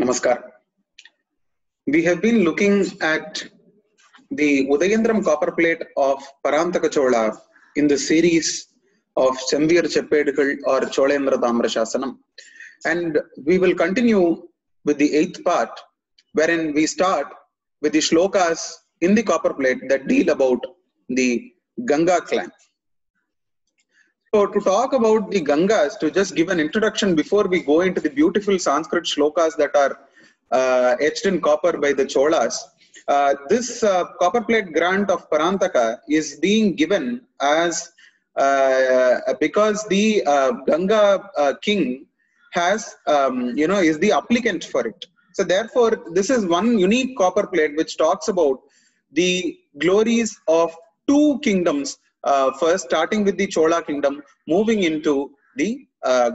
Namaskar. We have been looking at the Udayendiram copper plate of Parantaka Chola in the series of Sembir Cheppedikal or Cholendra Tamra Shasanam. And we will continue with the 8th part, wherein we start with the shlokas in the copper plate that deal about the Ganga clan. So to talk about the Gangas, to just give an introduction before we go into the beautiful Sanskrit shlokas that are etched in copper by the Cholas, this copper plate grant of Parantaka is being given as because the Ganga king has, is the applicant for it. So therefore, this is one unique copper plate which talks about the glories of two kingdoms. First, starting with the Chola kingdom, moving into the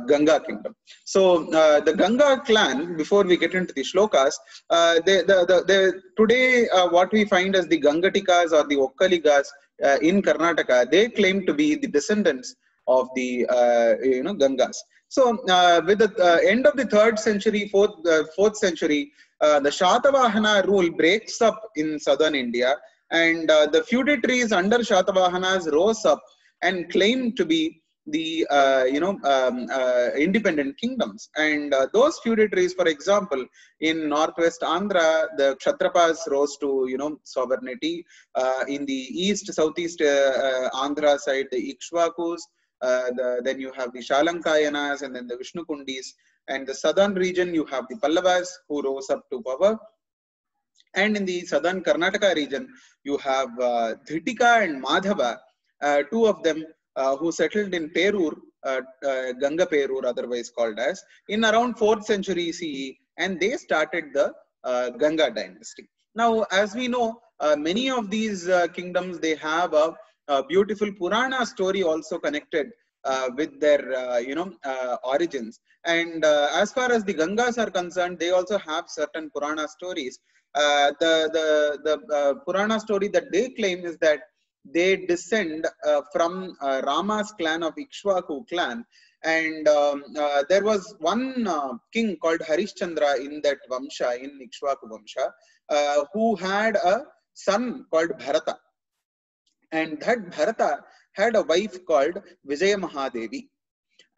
Ganga kingdom. So the Ganga clan, before we get into the shlokas, today what we find as the Gangatikas or the Okkaligas in Karnataka, they claim to be the descendants of the Gangas. So with the end of the 3rd century, 4th century, the Shatavahana rule breaks up in southern India. And the feudatories under Shatavahanas rose up and claimed to be the independent kingdoms. And those feudatories, for example, in northwest Andhra, the Kshatrapas rose to sovereignty. In the east, southeast Andhra side, the Ikshvakus. Then you have the Shalankayanas and then the Vishnukundis. And the southern region, you have the Pallavas who rose up to power. And in the southern Karnataka region, you have Dhitika and Madhava, two of them who settled in Perur, Ganga Perur otherwise called as, in around 4th century CE, and they started the Ganga dynasty. Now, as we know, many of these kingdoms, they have a beautiful Purana story also connected with their origins. And as far as the Gangas are concerned, they also have certain Purana stories. The Purana story that they claim is that they descend from Rama's clan of Ikshvaku clan, and there was one king called Harishchandra in that Vamsha, in Ikshvaku Vamsha, who had a son called Bharata, and that Bharata had a wife called Vijaya Mahadevi,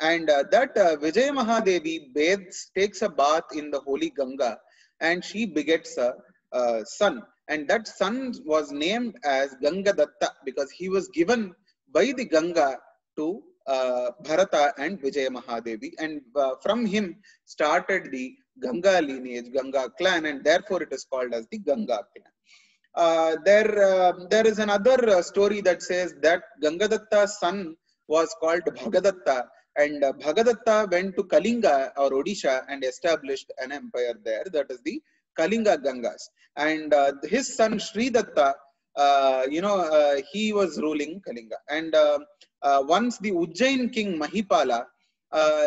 and that Vijaya Mahadevi takes a bath in the holy Ganga, and she begets a son, and that son was named as Ganga Datta because he was given by the Ganga to Bharata and Vijaya Mahadevi, and from him started the Ganga lineage, Ganga clan, and therefore it is called as the Ganga clan. There is another story that says that Gangadatta's son was called Bhagadatta, and Bhagadatta went to Kalinga or Odisha and established an empire there, that is the Kalinga Gangas. And his son Sridatta, he was ruling Kalinga. And once the Ujjain king Mahipala,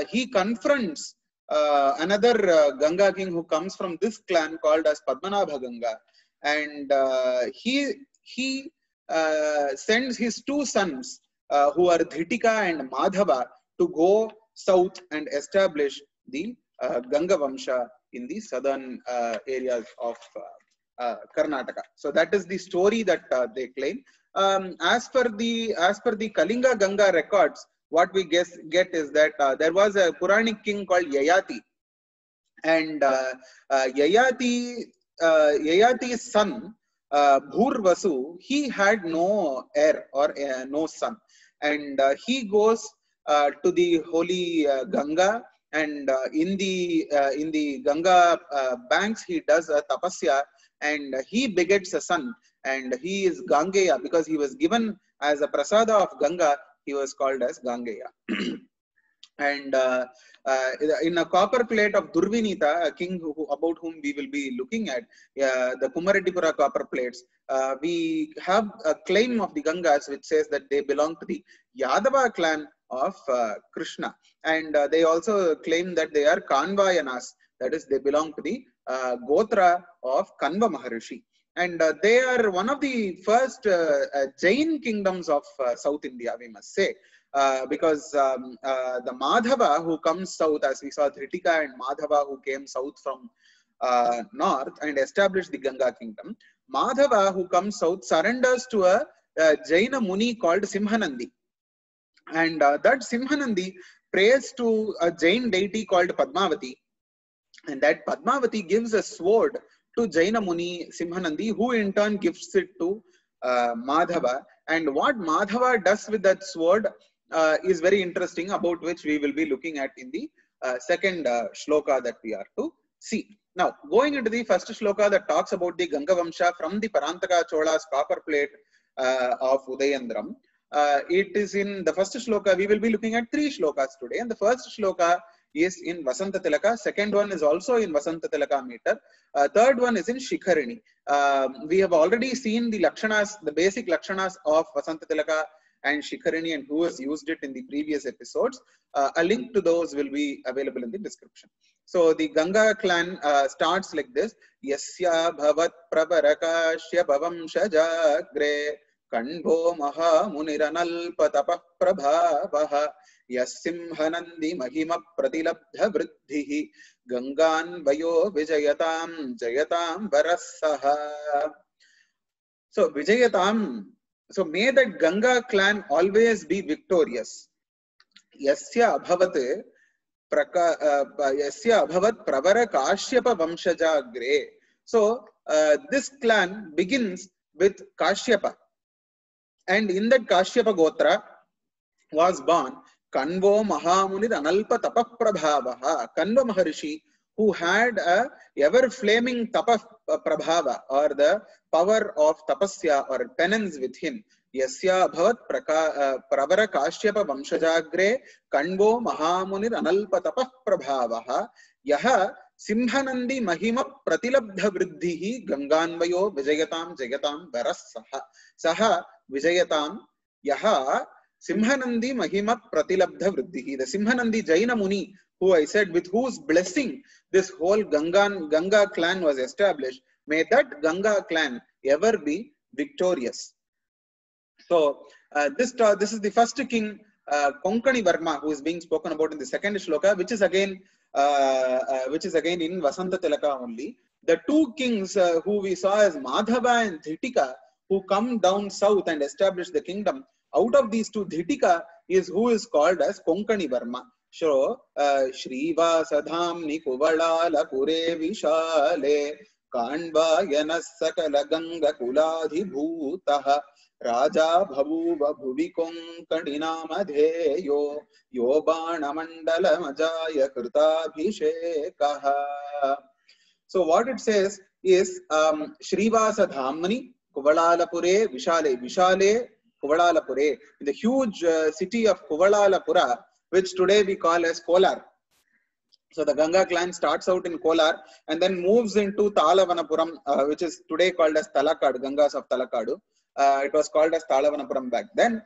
he confronts another Ganga king who comes from this clan called as Padmanabha Ganga. And he sends his two sons, who are Dhitika and Madhava, to go south and establish the Ganga Vamsha in the southern areas of Karnataka. So that is the story that they claim. As per the Kalinga Ganga records, what we get is that there was a Puranic king called Yayati, and Yayati's son Bhurvasu, he had no heir or no son, and he goes to the holy Ganga, and in the Ganga banks he does a tapasya, and he begets a son, and he is Gangeya because he was given as a prasada of Ganga. He was called as Gangeya. And in a copper plate of Durvinita, a king about whom we will be looking at, the Kumaredipura copper plates, we have a claim of the Gangas which says that they belong to the Yadava clan of Krishna, and they also claim that they are Kanvayanas, that is, they belong to the Gotra of Kanva Maharishi, and they are one of the first Jain kingdoms of South India, we must say. Because the Madhava who comes south, as we saw Dhitika and Madhava who came south from north and establish the Ganga kingdom. Madhava, who comes south, surrenders to a Jaina Muni called Simhanandi. And that Simhanandi prays to a Jain deity called Padmavati. And that Padmavati gives a sword to Jaina Muni Simhanandi, who in turn gives it to Madhava. And what Madhava does with that sword is very interesting, about which we will be looking at in the second shloka that we are to see. Now, going into the first shloka that talks about the Ganga Vamsha from the Parantaka Chola's copper plate of Udayendiram. It is in the first shloka. We will be looking at 3 shlokas today. And the first shloka is in Vasantatilaka. Second one is also in Vasantatilaka meter. Third one is in Shikharini. We have already seen the lakshanas, the basic lakshanas of Vasantatilaka and Shikharini, and who has used it in the previous episodes. A link to those will be available in the description. So the Ganga clan starts like this. Yasya bhavat prabarakashya bhavam shajagre kanbho maha muniranalpatapah prabhavaha yasimhanandi mahima pratilabdha vriddhihi gangan vayo vijayatam jayatam varasaha. So Vijayatam, so may that Ganga clan always be victorious. Yasya abhavat pravara kashyapa vamshajagre. So this clan begins with Kashyapa, and in that Kashyapa Gotra was born Kanvo Mahamunir Analpa Tapah Prabhavaha, Kanva Maharishi, who had a ever flaming Tapah Prabhava, or the power of tapasya or penance with him. Yasya bhavat pravara kashyapa vamshajagre kanvo mahamunir analpa tapah prabhavaha yaha simhanandi mahima pratilabdha vriddhihi ganganvayo vijayatam jayatam varasaha. Saha vijayatam yaha simhanandi mahima pratilabdha vriddhihi. The Simhanandi Jaina Muni, who I said with whose blessing this whole Ganga clan was established, may that Ganga clan ever be victorious. So this is the first king, Konkani Varma, who is being spoken about in the second shloka, which is again in Vasantatilaka only. The 2 kings who we saw as Madhava and Dhitika, who come down south and establish the kingdom. Out of these 2, Dhitika is who is called as Konkani Varma. So Shriva Sadhamni Kuvalala Pure Vishale Kanva Yanas Sakala Ganga Kuladhi Bhutaha Raja Bhavuva Bhuvi Konkadina Madheyo Yobana Mandala Majaya Kritabhishekaha. So what it says is Shrivasa Dhamani Kuvalalapure Vishale. Vishale Kuvalalapure, in the huge city of Kuvalalapura, which today we call as Kolar. So the Ganga clan starts out in Kolar and then moves into Talavanapuram, which is today called as Talakadu, Gangas of Talakadu. It was called as Talavanapuram back then.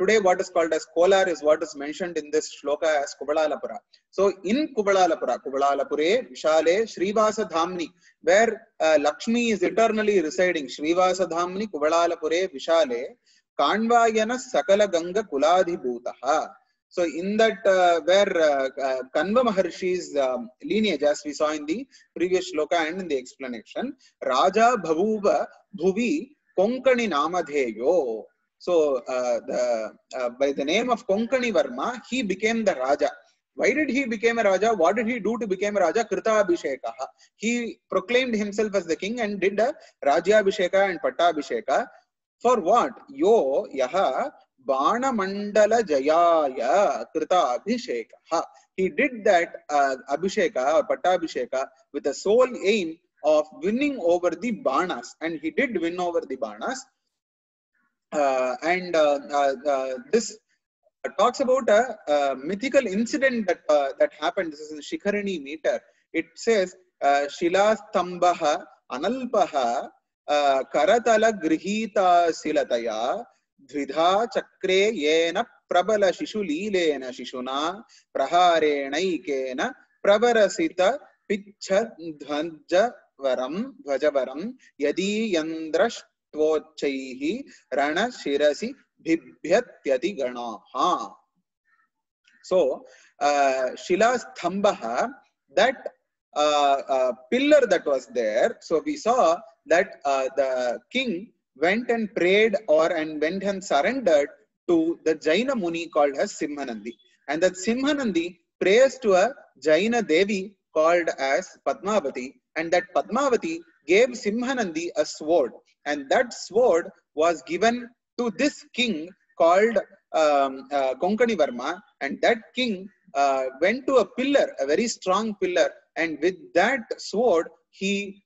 Today what is called as Kolar is what is mentioned in this shloka as Kuvalalapura. So in Kuvalalapura, Kuvalalapure, Vishale, Shrivasa Dhamni, where Lakshmi is eternally residing, Shrivasa Dhamni, Kuvalalapure, Vishale, Kanvayana Sakala Ganga Kuladhi Bhutaha. So in that where Kanva Maharishi's lineage, as we saw in the previous shloka and in the explanation, Raja Bhavuva Bhuvi Konkani Namadheyo. So by the name of Konkani Varma, he became the Raja. Why did he become a Raja? What did he do to become a Raja? Krita Abhishekaha. He proclaimed himself as the king and did a Rajya Abhisheka and Patta Abhisheka. For what? Yo yaha Bana Mandala Jayaya Krita Abhisheka. He did that Abhisheka or Patta Abhisheka with the sole aim of winning over the Banas, and he did win over the Banas. This talks about a mythical incident that happened. This is in Shikharini meter. It says Shilasthambaha Analpaha Karatala Grihita Silataya Dvidha Chakre Yena Prabala Shishulilena Shishuna Praharenaikena Pravarasita Pichadhvajavaram Yadi Yandrash Tvochaihi Rana Shirasi Bhibhyatyati Ganaha. So Shilasthambaha, that pillar that was there. So we saw that the king went and prayed and went and surrendered to the Jaina Muni called as Simhanandi. And that Simhanandi prays to a Jaina Devi called as Padmavati. And that Padmavati gave Simhanandi a sword. And that sword was given to this king called Konkani Varma. And that king went to a pillar, a very strong pillar. And with that sword, he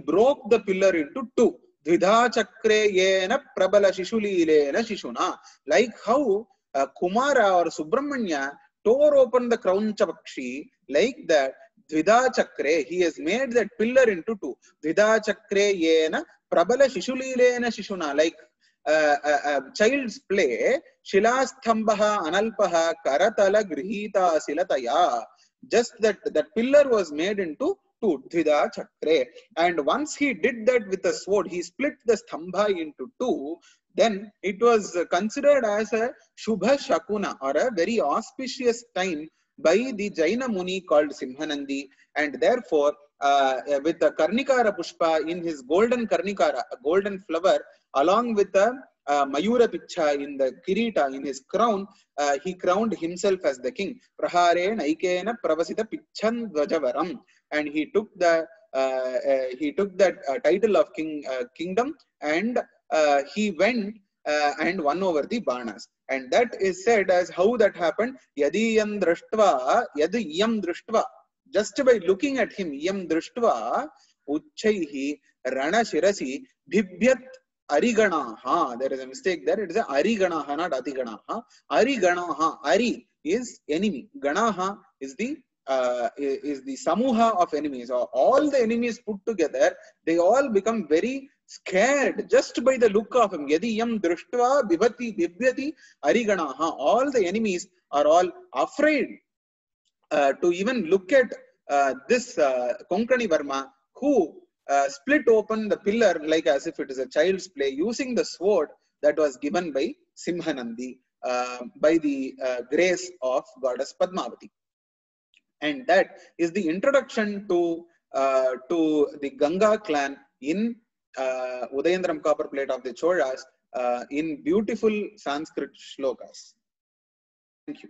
broke the pillar into two. Dvidha chakre yena prabala shishulilena shishuna. Like how Kumara or Subramanya tore open the crown chapakshi, like that Dvidha chakre, he has made that pillar into two. Dvidha chakre yena prabala shishulilena shishuna. Like child's play, Shilasthambaha analpaha karatala grihita silataya. Just that pillar was made into two, Dvida Chakre. And once he did that with a sword, he split the stambha into two, then it was considered as a Shubha Shakuna, or a very auspicious time by the Jaina Muni called Simhanandi. And therefore, with the Karnikara Pushpa in his golden Karnikara, a golden flower, along with the Mayura Picha in the Kirita, in his crown, he crowned himself as the king. Prahare Naikena Pravasita Pichan Dvajavaram. And he took that title of kingdom, and he went and won over the Banas. And that is said as how that happened. Yadiyam drashtva, yadiyam drashtva. Just by looking at him, yam drashtva, uchchaihi rana shirasi bhibhyat ariganaha. There is a mistake there. It is a ariganaha, not adiganaha. Ariganaha. Ari is enemy. Ganaha is the samuha of enemies. All the enemies put together, they all become very scared just by the look of him. Yadiyam drushtva bibhati bibhyati ariganaha. All the enemies are all afraid to even look at this Konkani Varma, who split open the pillar like as if it is a child's play, using the sword that was given by Simhanandi by the grace of goddess Padmavati. And that is the introduction to the Ganga clan in Udayendiram copper plate of the Cholas in beautiful Sanskrit shlokas. Thank you.